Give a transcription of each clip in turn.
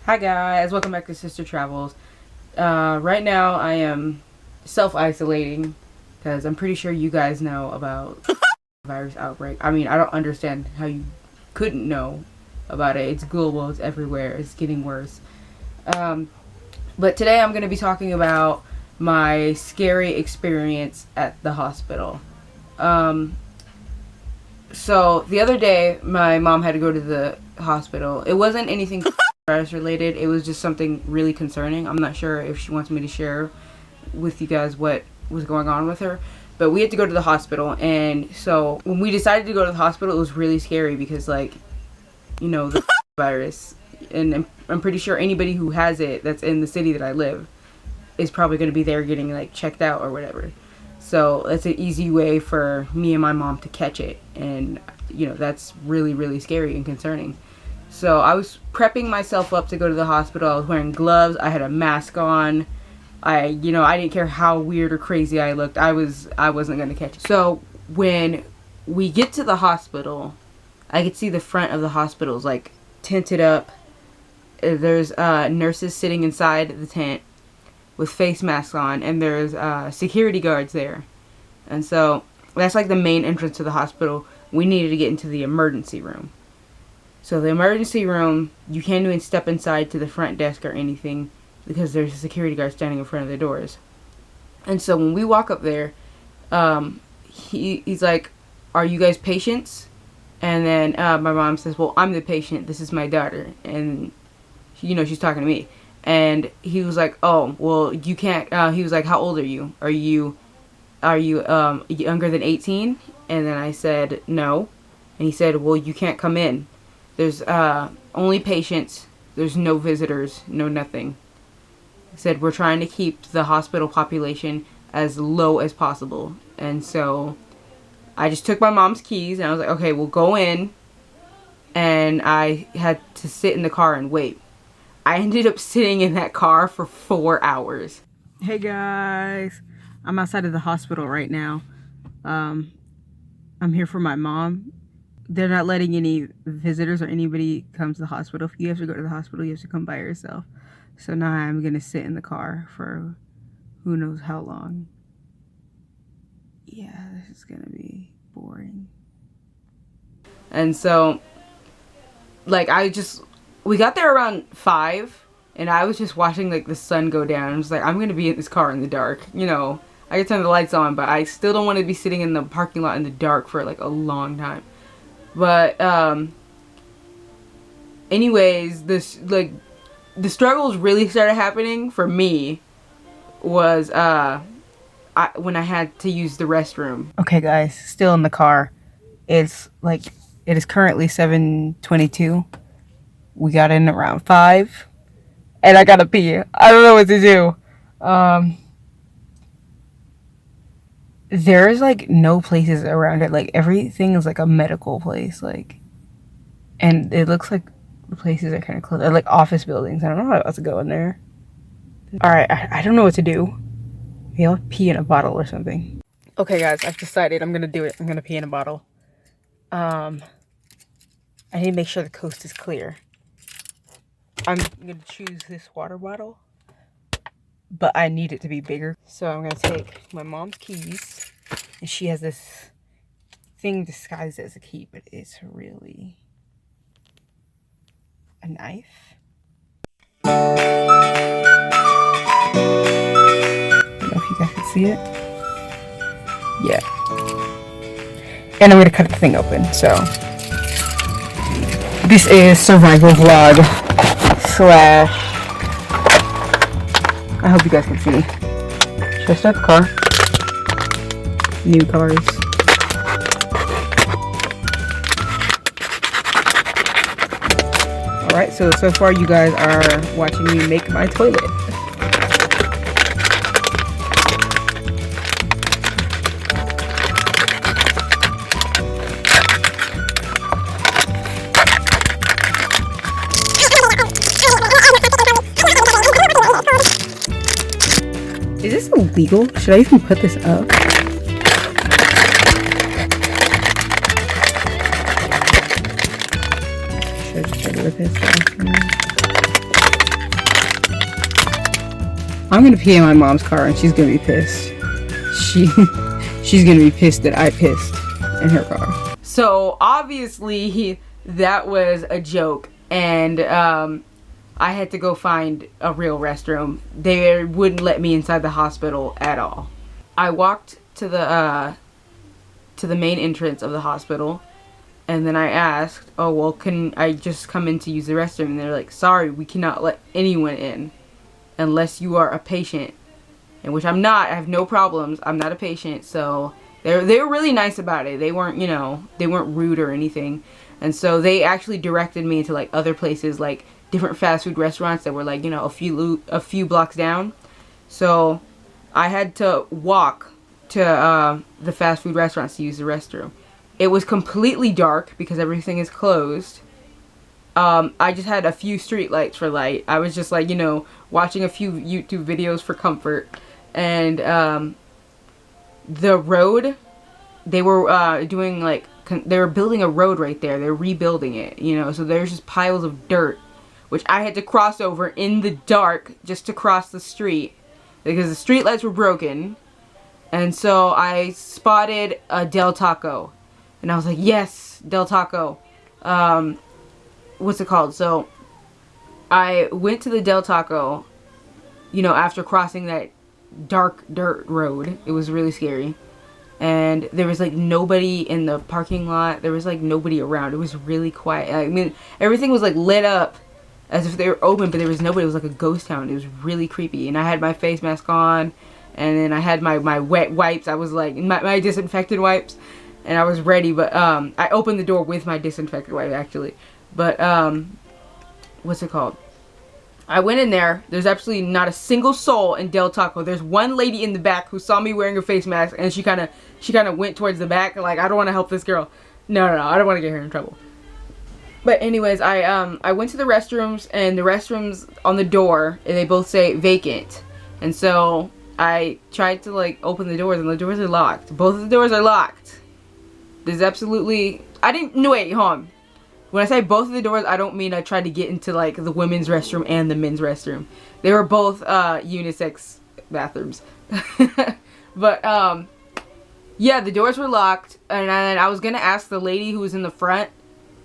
Hi guys, welcome back to Sister Travels. Right now I am self-isolating because I'm pretty sure you guys know about virus outbreak. I mean, I don't understand how you couldn't know about it. It's global, it's everywhere, it's getting worse. But today I'm going to be talking about my scary experience at the hospital. So the other day my mom had to go to the hospital. It wasn't anything virus related. It was just something really concerning. I'm not sure if she wants me to share with you guys what was going on with her, but we had to go to the hospital. And so when we decided to go to the hospital, it was really scary because, like, you know, the virus, and I'm pretty sure anybody who has it that's in the city that I live is probably going to be there getting like checked out or whatever. So that's an easy way for me and my mom to catch it, and you know, that's really, really scary and concerning. So I was prepping myself up to go to the hospital. I was wearing gloves. I had a mask on. I didn't care how weird or crazy I looked. I wasn't going to catch it. So when we get to the hospital, I could see the front of the hospital is like tinted up. There's nurses sitting inside the tent with face masks on, and there's security guards there. And so that's like the main entrance to the hospital. We needed to get into the emergency room. So the emergency room, you can't even step inside to the front desk or anything because there's a security guard standing in front of the doors. And so when we walk up there, he's like, "Are you guys patients?" And then my mom says, "Well, I'm the patient. This is my daughter." And she's talking to me. And he was like, "Oh, well, you can't." He was like, "How old are you? Are you younger than 18?" And then I said, "No." And he said, "Well, you can't come in. There's only patients. There's no visitors, no nothing." He said, "We're trying to keep the hospital population as low as possible." And so I just took my mom's keys and I was like, "Okay, we'll go in." And I had to sit in the car and wait. I ended up sitting in that car for 4 hours. Hey guys, I'm outside of the hospital right now. I'm here for my mom. They're not letting any visitors or anybody come to the hospital. If you have to go to the hospital, you have to come by yourself. So now I'm going to sit in the car for who knows how long. Yeah, this is going to be boring. And so, like, we got there around 5, and I was just watching, like, the sun go down. I was like, I'm going to be in this car in the dark. You know, I could turn the lights on, but I still don't want to be sitting in the parking lot in the dark for, like, a long time. But, anyways, the struggles really started happening for me was, when I had to use the restroom. Okay, guys, still in the car. It is currently 7:22. We got in around 5, and I gotta pee. I don't know what to do. There's like no places around it. Like everything is like a medical place. Like, and it looks like the places are kind of close. They're like office buildings. I don't know how else to go in there. All right, I don't know what to do. Maybe I'll pee in a bottle or something. Okay, guys, I've decided I'm gonna do it. I'm gonna pee in a bottle. I need to make sure the coast is clear. I'm gonna choose this water bottle, but I need it to be bigger. So I'm gonna take my mom's keys, and she has this thing disguised as a key, but it's really a knife. I don't know if you guys can see it. Yeah. And I'm gonna cut the thing open, so. This is survival vlog / I hope you guys can see. Should I start the car? New cars. Alright, so far you guys are watching me make my toilet. Is this illegal? Should I even put this up? Should I just try to rip this off? I'm gonna pee in my mom's car and she's gonna be pissed. She's gonna be pissed that I pissed in her car. So obviously that was a joke, and I had to go find a real restroom. They wouldn't let me inside the hospital at all. I walked to the main entrance of the hospital, and then I asked, oh well, can I just come in to use the restroom? And they're like, sorry, we cannot let anyone in unless you are a patient. And which I'm not. I have no problems. I'm not a patient. So they were really nice about it. They weren't, you know, they weren't rude or anything. And so they actually directed me to like other places, like different fast food restaurants that were like, you know, a few blocks down. So I had to walk to the fast food restaurants to use the restroom. It was completely dark because everything is closed. I just had a few street lights for light. I was just like, you know, watching a few YouTube videos for comfort. And the road, they were doing like, they were building a road right there. They're rebuilding it, you know, so there's just piles of dirt, which I had to cross over in the dark just to cross the street because the street lights were broken. And so I spotted a Del Taco, and I was like, yes, Del Taco. What's it called? So I went to the Del Taco, you know, after crossing that dark dirt road. It was really scary. And there was like nobody in the parking lot. There was like nobody around. It was really quiet. I mean, everything was like lit up as if they were open, but there was nobody. It was like a ghost town. It was really creepy. And I had my face mask on, and then I had my wet wipes. I was like, my disinfectant wipes, and I was ready. But I opened the door with my disinfectant wipe actually. But what's it called? I went in there. There's absolutely not a single soul in Del Taco. There's one lady in the back who saw me wearing a face mask, and she kind of went towards the back, like, I don't want to help this girl. No, I don't want to get her in trouble. But anyways, I went to the restrooms, and the restrooms on the door, they both say vacant. And so I tried to like open the doors, and the doors are locked. Both of the doors are locked. There's absolutely, no, wait, hold on. When I say both of the doors, I don't mean I tried to get into like the women's restroom and the men's restroom. They were both unisex bathrooms. But yeah, the doors were locked, and I was gonna ask the lady who was in the front,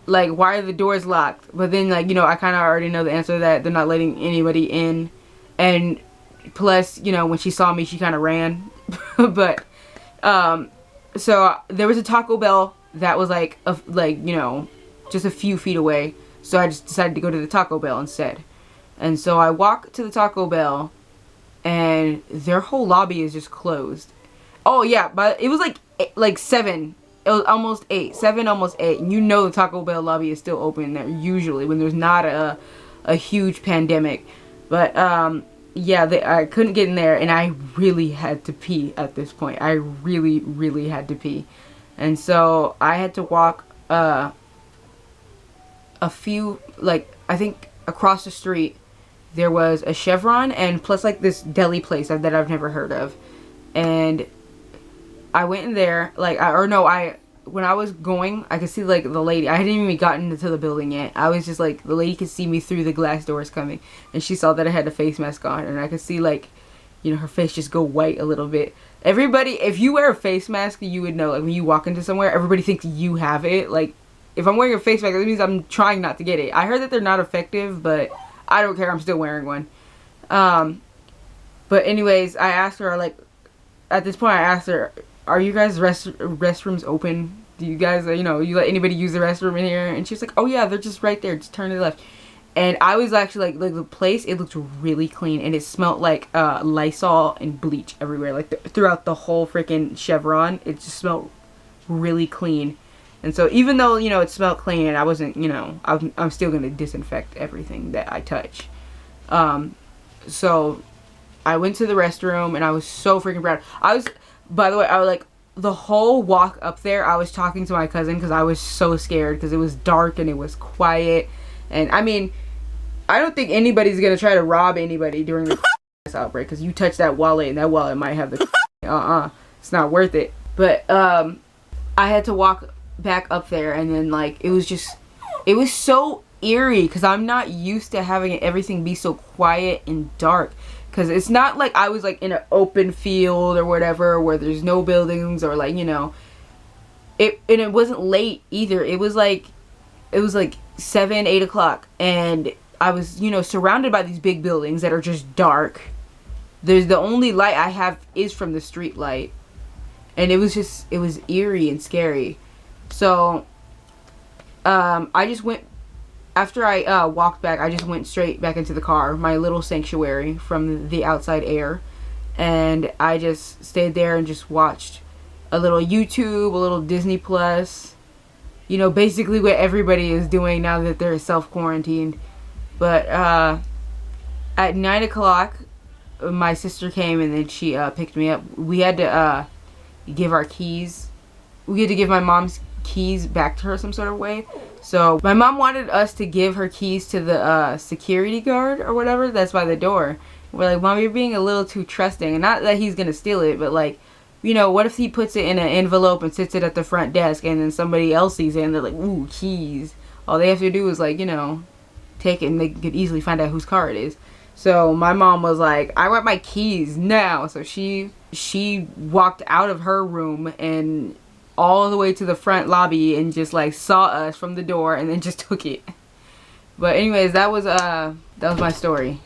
like, why are the doors locked? But then, like, you know, I kind of already know the answer, that they're not letting anybody in. And plus, you know, when she saw me, she kind of ran. But so there was a Taco Bell that was like you know, just a few feet away. So I just decided to go to the Taco Bell instead. And so I walk to the Taco Bell, and their whole lobby is just closed. Oh yeah, but it was like 7. It was almost 8. 7, almost 8. And you know the Taco Bell lobby is still open there usually when there's not a huge pandemic. But yeah, I couldn't get in there, and I really had to pee at this point. I really had to pee. And so I had to walk a few, like, I think across the street there was a Chevron, and plus like this deli place that I've never heard of. And I went in there, like, when I was going, I could see like the lady. I hadn't even gotten into the building yet. I was just like, the lady could see me through the glass doors coming, and she saw that I had a face mask on, and I could see, like, you know, her face just go white a little bit. Everybody, if you wear a face mask, you would know, like, when you walk into somewhere, everybody thinks you have it. Like, if I'm wearing a face mask, that means I'm trying not to get it. I heard that they're not effective, but I don't care. I'm still wearing one. But anyways, I asked her, like, at this point, I asked her, are you guys restrooms open? Do you guys, you know, you let anybody use the restroom in here? And she was like, oh yeah, they're just right there. Just turn to the left. And I was actually like the place, it looked really clean, and it smelled like Lysol and bleach everywhere, like throughout the whole freaking Chevron. It just smelled really clean. And so even though, you know, it smelled clean, I wasn't, you know, I'm still gonna disinfect everything that I touch. So I went to the restroom, and I was so freaking proud. By the way, I was like, the whole walk up there, I was talking to my cousin because I was so scared because it was dark and it was quiet. And I mean, I don't think anybody's gonna try to rob anybody during the outbreak, because you touch that wallet and that wallet might have the it's not worth it. But I had to walk back up there, and then like it was so eerie because I'm not used to having everything be so quiet and dark. Because it's not like I was like in an open field or whatever where there's no buildings or like, you know, it wasn't late either. It was like 7, 8 o'clock, and I was, you know, surrounded by these big buildings that are just dark. There's the only light I have is from the street light, and it was eerie and scary. So I just went, after I walked back, I just went straight back into the car, my little sanctuary from the outside air, and I just stayed there and just watched a little YouTube, a little Disney Plus, you know, basically what everybody is doing now that they're self-quarantined. But at 9 o'clock, my sister came, and then she picked me up. We had to give our keys. We had to give my mom's keys back to her some sort of way. So my mom wanted us to give her keys to the security guard or whatever that's by the door. We're like, Mom, you're being a little too trusting. And not that he's going to steal it, but like, you know, what if he puts it in an envelope and sits it at the front desk, and then somebody else sees it and they're like, ooh, keys. All they have to do is, like, you know, take it, and they could easily find out whose car it is. So my mom was like, I want my keys now. So she walked out of her room and all the way to the front lobby and just like saw us from the door and then just took it. But anyways, that was my story.